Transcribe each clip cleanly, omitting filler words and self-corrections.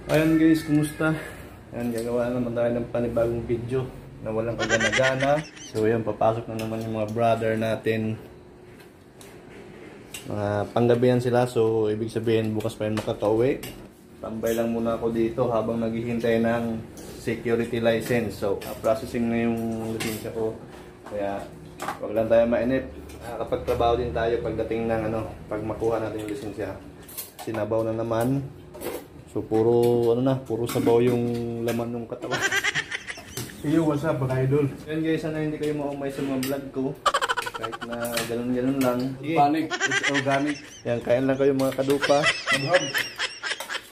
Ayan guys, kumusta? Ayan, gagawa na naman tayo ng panibagong video na walang kagana-gana. So ayan, papasok na naman yung mga brother natin. Mga panggabihan sila, so ibig sabihin bukas pa yun makakauwi. Tambay lang muna ako dito habang naghihintay ng security license. So processing na yung lisensya ko. Kaya wag lang tayo mainip. Kapag trabaho din tayo pagdating ng pag makuha natin yung lisensya. Sinabaw na naman. So puro puro sabaw yung laman ng katawan. Yo, what's up mga idol? Yan guys, sana hindi kayo maumay sa mga vlog ko. Kahit na ganun-ganun lang. Organic, it's organic. Yan, kain lang kayo mga kadupa.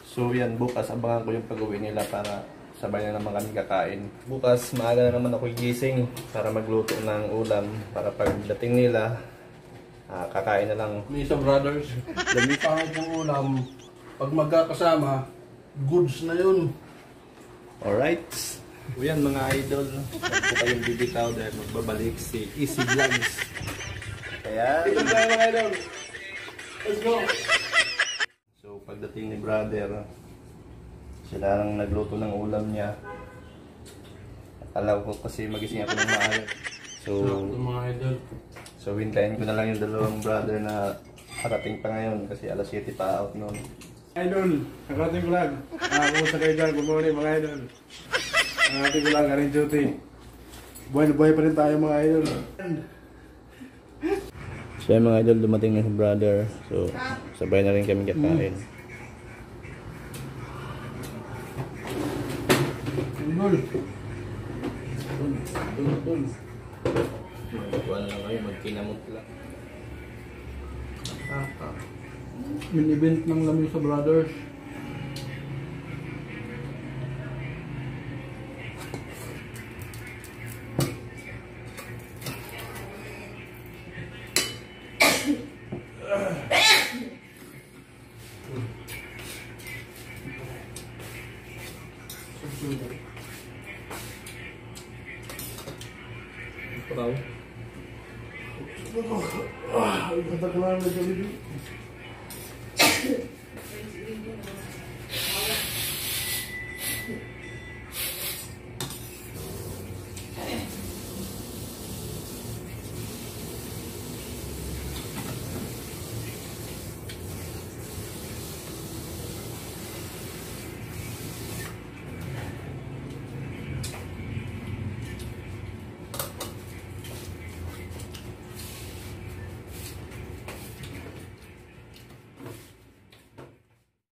So yan, bukas abangan ko yung pag-uwi nila para sabay na naman kami kakain. Bukas maaga na naman ako gising para magluto ng ulam para pagdating nila kakain na lang. Misa Brothers, dami pangit ng ulam. Pag magkakasama, goods na yun. Alright. So yan mga idol, huwag po kayong bibitaw dahil magbabalik si Easy Vlogs. Kaya Ito tayo mga idol. Let's go! so pagdating ni brother, sila lang nagluto ng ulam niya. Akala ko kasi magising ako ng maaga. So mga idol, hintayin ko na lang yung dalawang brother na parating pa ngayon kasi alas 7 pa out noon. idol, ang ating vlog. Kumusta kayo dyan? Good morning mga idol. Ang ating vlog, aring duty. Buhay na buhay pa rin tayo mga idol. So yung mga idol, dumating na si brother. So sabay na rin kami kakain. Idol. Magkuhan lang kayo, magkinamot lang. Min event ng Lamisa Brothers. Wow. Ay, patakalan na dito.